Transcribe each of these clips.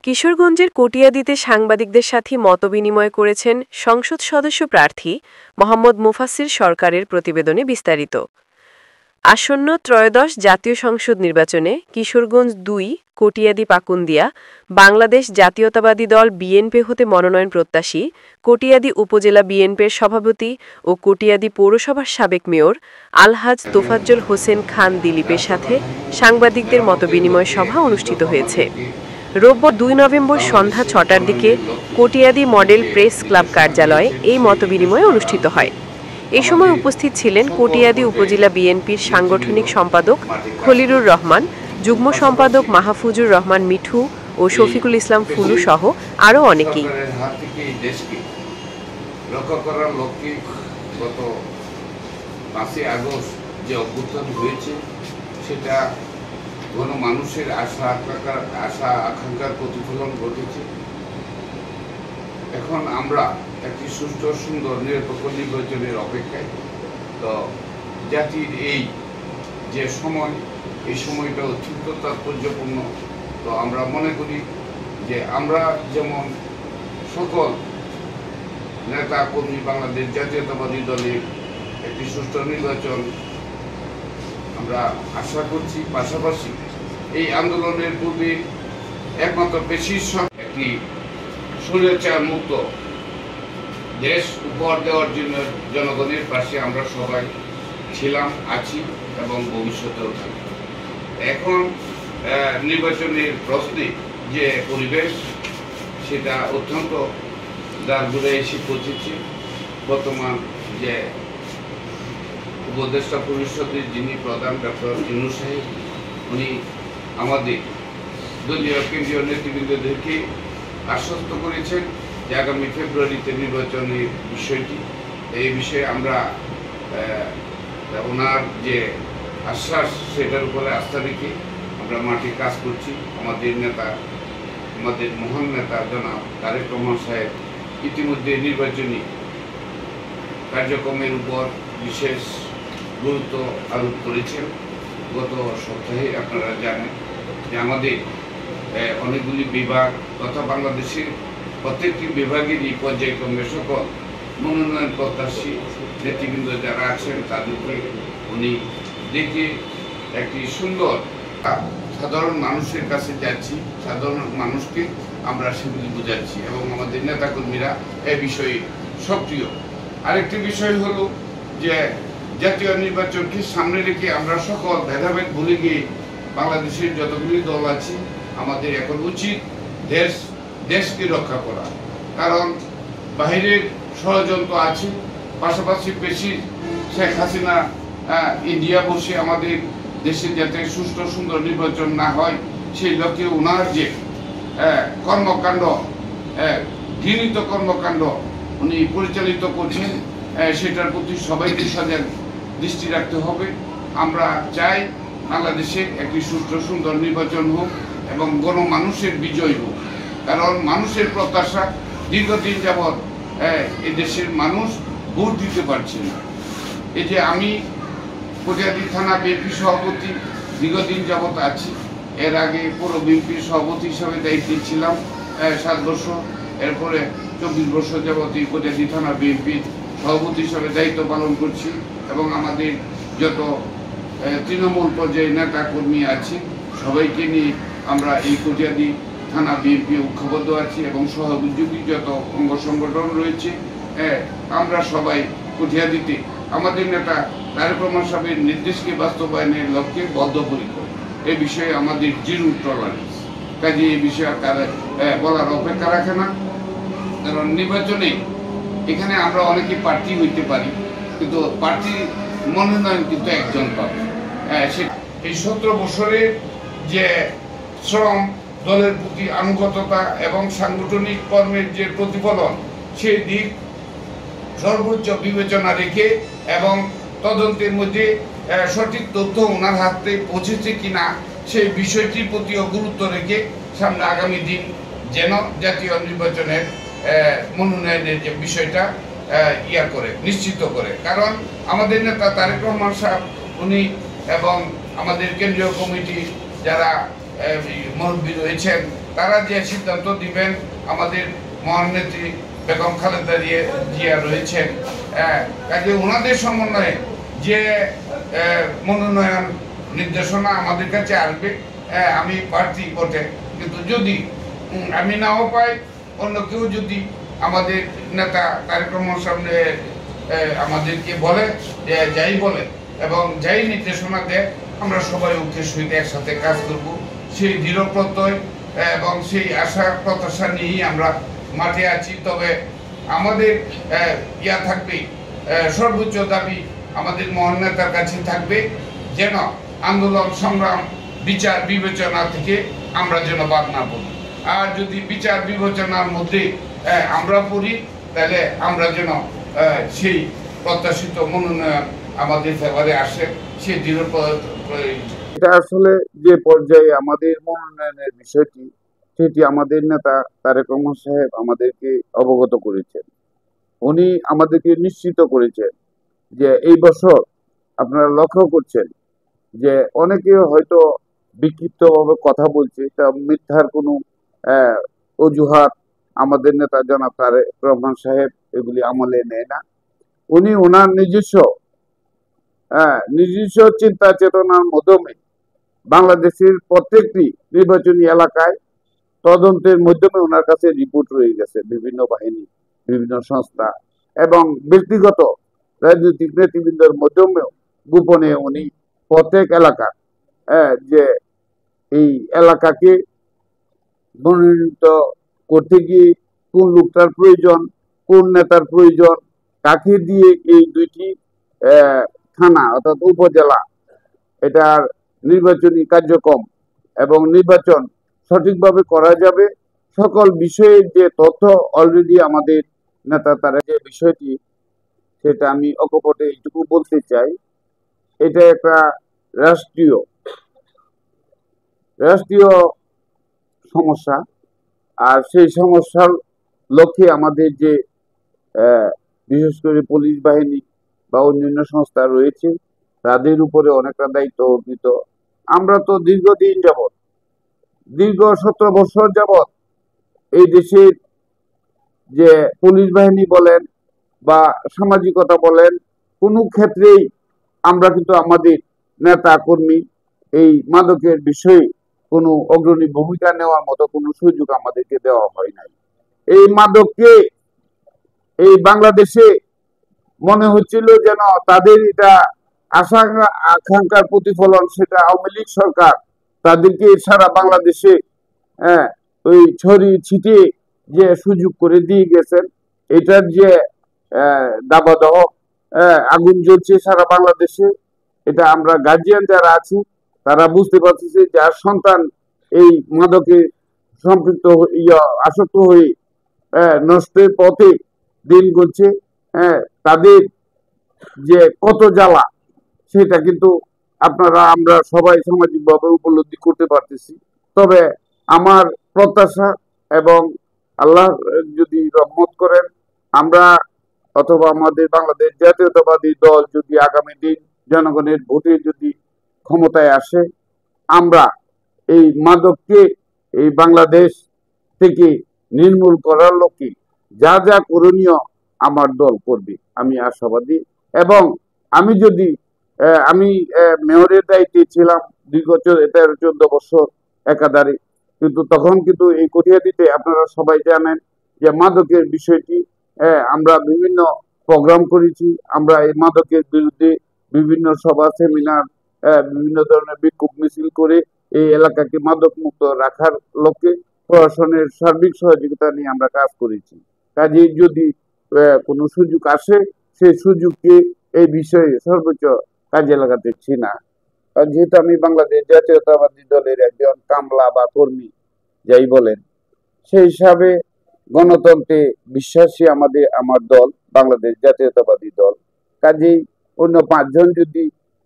কিশোরগঞ্জের কটিয়াদীতে সাংবাদিকদের সাথে মতবিনিময় করেছেন সংসদ সদস্য প্রার্থী মোহাম্মদ মুফাসির সরকারের প্রতিবেদনে বিস্তারিত। আসন্ন ত্রয়োদশ জাতীয় সংসদ নির্বাচনে কিশোরগঞ্জ ২ কটিয়াদী পাকুন্দিয়া বাংলাদেশ জাতীয়তাবাদী দল বিএনপি হতে মনোনয়ন প্রত্যাশী কটিয়াদী উপজেলা বিএনপির সভাপতি ও কটিয়াদী পৌরসভার সাবেক মেয়র আলহাজ তোফাজ্জল হোসেন খান দিলীপের সাথে সাংবাদিকদের মতবিনিময় সভা অনুষ্ঠিত হয়েছে। রোববার ২ নভেম্বর সন্ধ্যা ৬টার দিকে কটিয়াদী মডেল প্রেস ক্লাব কার্যালয়ে এই মতবিনিময় অনুষ্ঠিত হয়। এ সময় উপস্থিত ছিলেন কটিয়াদী উপজেলা বিএনপির সাংগঠনিক সম্পাদক খলিলুর রহমান, যুগ্ম সম্পাদক মাহফুজুর রহমান মিঠু ও শফিকুল ইসলাম ফুলু সহ আরও অনেকেই। গত ৫ই আগস্ট যে অভ্যুত্থান হয়েছে সেটা কোনো মানুষের আশা আকাঙ্ক্ষার প্রতিফলন ঘটেছে। এখন আমরা একটি সুষ্ঠু সুন্দর নিরপেক্ষ নির্বাচনের অপেক্ষায়। তো জাতির এই যে সময়, এই সময়টা অত্যন্ত তাৎপর্যপূর্ণ। তো আমরা মনে করি যে আমরা যেমন সকল নেতা কর্মী বাংলাদেশ জাতীয়তাবাদী দলের একটি সুষ্ঠু নির্বাচন আমরা আশা করছি, পাশাপাশি এই আন্দোলনের পূর্বে একমাত্র পেশির একটি স্বৈরাচার মুক্ত দেশ উপহার দেওয়ার জন্য জনগণের পাশে আমরা সবাই ছিলাম, আছি এবং ভবিষ্যতেও থাকব। এখন নির্বাচনের প্রশ্নে যে পরিবেশ সেটা অত্যন্ত দাঁড়গুড়ে এসে পৌঁছেছে। বর্তমান যে উপদেষ্টা পরিষদের যিনি প্রধান ডক্টর ইউনূস সাহেব, উনি আমাদের দলীয় কেন্দ্রীয় নেতৃবৃন্দদেরকে আশ্বস্ত করেছেন যে আগামী ফেব্রুয়ারিতে নির্বাচনের বিষয়টি, এই বিষয়ে আমরা ওনার যে আশ্বাস সেটার উপরে আস্থা রেখে আমরা মাঠে কাজ করছি। আমাদের নেতা, আমাদের মহান নেতা জনাব তারেক রহমান সাহেব ইতিমধ্যে নির্বাচনী কার্যক্রমের উপর বিশেষ গুরুত্ব আরোপ করেছেন। গত সপ্তাহে আপনারা জানেন যে আমাদের অনেকগুলি বিভাগ তথা বাংলাদেশের প্রত্যেকটি বিভাগেরই পর্যায়ক্রমে সকল মনোনয়ন প্রত্যাশী নেতৃবৃন্দ যারা আছেন তাদেরকে উনি দেখে একটি সুন্দর সাধারণ মানুষের কাছে যাচ্ছি, সাধারণ মানুষকে আমরা সেগুলি বোঝাচ্ছি এবং আমাদের নেতাকর্মীরা এ বিষয়ে সক্রিয়। আরেকটি বিষয় হলো যে জাতীয় নির্বাচনকে সামনে রেখে আমরা সকল ভেদাভেদ ভুলে গিয়ে বাংলাদেশের যতগুলি দল আছে আমাদের এখন উচিত দেশকে রক্ষা করা। কারণ বাহিরের ষড়যন্ত্র আছে, পাশাপাশি বেশি শেখ হাসিনা ইন্ডিয়া বসে আমাদের দেশে যাতে সুষ্ঠু সুন্দর নির্বাচন না হয় সেই লক্ষ্যে ওনার যে কর্মকাণ্ড, ঘৃণিত কর্মকাণ্ড উনি পরিচালিত করছেন, সেটার প্রতি সবাইকে সজাগ দৃষ্টি রাখতে হবে। আমরা চাই বাংলাদেশে একটি সুষ্ঠু সুন্দর নির্বাচন হোক এবং গণমানুষের বিজয় হোক। কারণ মানুষের প্রত্যাশা, দীর্ঘদিন যাবৎ এই দেশের মানুষ ভোট দিতে পারছে না। এই যে আমি কটিয়াদী থানা বিএনপি সভাপতি দীর্ঘদিন যাবৎ আছি, এর আগে পৌর বিএনপির সভাপতি হিসাবে দায়িত্বে ছিলাম 7 বছর, এরপরে 24 বছর যাবৎ এই কটিয়াদী থানা বিএনপির সভাপতি হিসাবে দায়িত্ব পালন করছি এবং আমাদের যত তৃণমূল পর্যায়ে নেতা কর্মী আছে সবাইকে নিয়ে আমরা এই কটিয়াদী থানা বিএনপি ঐক্যবদ্ধ আছি এবং সহযোগী যত অঙ্গ সংগঠন রয়েছে আমরা সবাই কটিয়াদীতে আমাদের নেতা তারেক রহমান সাহেবের নির্দেশকে বাস্তবায়নের লক্ষ্যে বদ্ধপরিকর। এই বিষয়ে আমাদের জিরো টলারেন্স। কাজে এই বিষয়ে বলার অপেক্ষা রাখে না। কারণ নির্বাচনে এখানে আমরা অনেকে প্রার্থী হইতে পারি, কিন্তু প্রার্থী মনোনয়ন কিন্তু একজন পাবে। এই 17 বছরের যে শ্রম, দলের প্রতি আনুগত্যতা এবং সাংগঠনিক কর্মের যে প্রতিফলন, সেই দিক সর্বোচ্চ বিবেচনা রেখে এবং তদন্তের মধ্যে সঠিক তথ্য ওনার হাতে পৌঁছেছে কিনা সেই বিষয়টির প্রতিও গুরুত্ব রেখে সামনে আগামী দিন যেন জাতীয় নির্বাচনের মনোনয়নের যে বিষয়টা নিশ্চিত করে। কারণ আমাদের নেতা তারেক রহমান সাহেব উনি এবং আমাদের কেন্দ্রীয় কমিটি যারা মুরব্বী রয়েছেন তারা যে সিদ্ধান্ত দিবেন, আমাদের মহানেত্রী বেগম খালেদা জিয়া রয়েছেন, কাজে ওনাদের সমন্বয়ে যে মনোনয়ন নির্দেশনা আমাদের কাছে আসবে, আমি প্রার্থী বটে, কিন্তু যদি আমি নাও পাই, অন্য কেউ যদি আমাদের নেতা তারেক রহমান সামনে আমাদেরকে বলে, যাই বলে এবং যাই নির্দেশনা দেয়, আমরা সবাই ঐক্যের সহিত একসাথে কাজ করব। সেই দৃঢ় প্রত্যয় এবং সেই আশা প্রত্যাশা নিয়েই আমরা মাঠে আছি। তবে আমাদের থাকবে, সর্বোচ্চ দাবি আমাদের মহান নেতার কাছে থাকবে, যেন আন্দোলন সংগ্রাম বিচার বিবেচনা থেকে আমরা যেন বাদ না পড়ি। আর যদি বিচার বিবেচনার মধ্যে আমরা পড়ি, তাহলে আমরা যেন সেই প্রত্যাশিত মনোনয়ন আমাদের ফেভারে আসে, সেই দৃঢ়। এটা আসলে যে পর্যায়ে আমাদের মনোনয়নের বিষয়টি, সেটি আমাদের নেতা তারেক রহমান সাহেব আমাদেরকে অবগত করেছেন। উনি আমাদেরকে নিশ্চিত করেছেন যে এই বছর আপনারা লক্ষ্য করছেন যে অনেকে হয়তো বিক্ষিপ্তভাবে কথা বলছে, তা মিথ্যার কোনো অজুহাত আমাদের নেতা জনাব তারেক রহমান সাহেব এগুলি আমলে নেয় না। উনি ওনার নিজস্ব চিন্তা চেতনার মাধ্যমে বাংলাদেশের প্রত্যেকটি নির্বাচনী এলাকায় তদন্তের মাধ্যমে ওনার কাছে রিপোর্ট রয়ে গেছে, বিভিন্ন বাহিনী, বিভিন্ন সংস্থা এবং ব্যক্তিগত রাজনৈতিক নেতৃবৃন্দের মাধ্যমেও গোপনে উনি প্রত্যেক এলাকার যে এই এলাকাকে মনোনীত করতে গিয়ে কোন লোকটার প্রয়োজন, কোন নেতার প্রয়োজন, কাকে দিয়ে এই দুইটি থানা অর্থাৎ উপজেলা এটার নির্বাচনী কার্যক্রম এবং নির্বাচন সঠিকভাবে করা যাবে, সকল বিষয়ে যে তথ্য অলরেডি আমাদের নেতা তারা যে বিষয়টি, সেটা আমি অকপটে এইটুকু বলতে চাই, এটা একটা রাষ্ট্রীয় সমস্যা। আর সেই সমস্যার লক্ষ্যে আমাদের যে বিশেষ করে পুলিশ বাহিনী বা অন্যান্য সংস্থা রয়েছে, তাদের উপরে অনেকটা দায়িত্ব অর্পিত। আমরা তো দীর্ঘদিন যাবৎ, দীর্ঘ 17 বছর যাবৎ এই দেশের যে পুলিশ বাহিনী বলেন বা সামাজিকতা বলেন, কোনো ক্ষেত্রেই আমরা কিন্তু আমাদের নেতা কর্মী এই মাদকের বিষয়ে কোনো অগ্রণী ভূমিকা নেওয়ার মতো কোনো সুযোগ আমাদেরকে দেওয়া হয় নাই। এই মাদককে এই বাংলাদেশে মনে হচ্ছিল যেন তাদের এটা আশা আকাঙ্ক্ষার প্রতিফলন, সেটা আওয়ামী লীগ সরকার তাদেরকে সারা বাংলাদেশে ওই ছড়িয়ে ছিটিয়ে যে সুযোগ করে দিয়ে গেছেন, এটার যে দাবাদহ আগুন জ্বলছে সারা বাংলাদেশে, এটা আমরা গার্জিয়ান যারা আছি তারা বুঝতে পারছি, যার সন্তান এই মাদকে সম্পৃক্ত আসক্ত হয়ে নষ্টের পথে দিন গুনছে, তাদের যে কত জ্বালা, সেটা কিন্তু আমরা সবাই সামাজিকভাবে উপলব্ধি করতে পারতেছি। তবে আমার প্রত্যাশা এবং আল্লাহ যদি রহমত করেন, আমরা অথবা আমাদের বাংলাদেশ জাতীয়তাবাদী দল যদি আগামী দিন জনগণের ভোটে যদি ক্ষমতায় আসে, আমরা এই মাদককে এই বাংলাদেশ থেকে নির্মূল করার লক্ষ্যে যা যা করণীয় আমার দল করবে, আমি আশাবাদী। এবং আমি যদি আমি মেয়রের দায়িত্বে ছিলাম দীর্ঘ 13-14 বছর একাধারে, কিন্তু তখন কিন্তু এই কটিয়াদীতে আপনারা সবাই জানেন যে মাদকের বিষয়টি আমরা বিভিন্ন প্রোগ্রাম করেছি, আমরা এই মাদকের বিরুদ্ধে বিভিন্ন সভা সেমিনার, বিভিন্ন ধরনের বিক্ষোভ মিছিল করে এই এলাকাকে মাদক মুক্ত রাখার লক্ষ্যে প্রশাসনের সার্বিক সহযোগিতা নিয়ে আমরা কাজ করেছি। কাজে যদি কোনো সুযোগ আসে, সেই সুযোগকে এই বিষয়ে সর্বোচ্চ কাজে লাগাতেছি না। যেহেতু আমি বাংলাদেশ জাতীয়তাবাদী দলের একজন কামলা বা কর্মী যাই বলেন, সেই হিসাবে গণতন্ত্রে বিশ্বাসী আমার দল বাংলাদেশ জাতীয়তাবাদী দল। কাজেই অন্য 5 জন যদি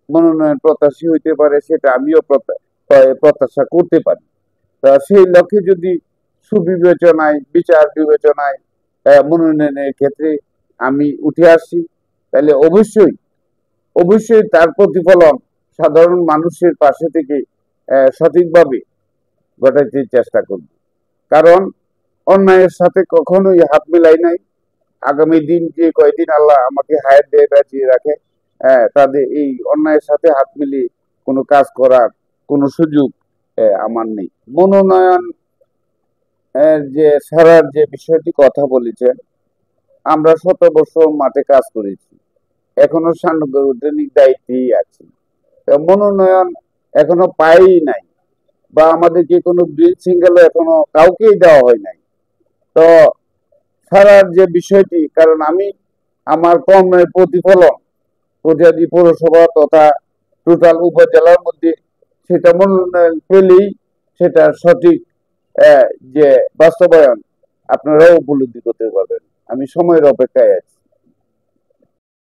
মনোনয়ন প্রত্যাশী হইতে পারে, সেটা আমিও প্রত্যাশা করতে পারি। তা সেই লক্ষ্যে যদি সুবিবেচনায় বিচার বিবেচনায় মনোনয়নের ক্ষেত্রে আমি উঠে আসি, তাহলে অবশ্যই তার প্রতিফলন সাধারণ মানুষের পাশে থেকে সঠিকভাবে ঘটাইতে চেষ্টা করব। কারণ অন্যায়ের সাথে কখনোই হাত মিলাই নাই। আগামী দিন যে কয়দিন আল্লাহ আমাকে হায়াত দিয়ে বাঁচিয়ে রাখে, তাদের এই অন্যায়ের সাথে হাত মিলিয়ে কোনো কাজ করার কোনো সুযোগ আমার নেই। মনোনয়ন যে ছাড়ার যে বিষয়টি কথা বলেছেন, আমরা 17 বছর মাঠে কাজ করেছি, এখনো সাংগঠনিক দায়িত্বেই আছি। মনোনয়ন এখনো পাই নাই, বা আমাদেরকে কোনো গ্রিন সিঙ্গেল এখনো কাউকেই দেওয়া হয় নাই। তো ছাড়ার যে বিষয়টি, কারণ আমি আমার কর্মের প্রতিফলন কটিয়াদী পৌরসভা তথা টোটাল উপজেলার মধ্যে সেটা মনোনয়ন পেলেই সেটা সঠিক যে বাস্তবায়ন আপনারাও উপলব্ধি করতে পারবেন। আমি সময়ের অপেক্ষায় আছি।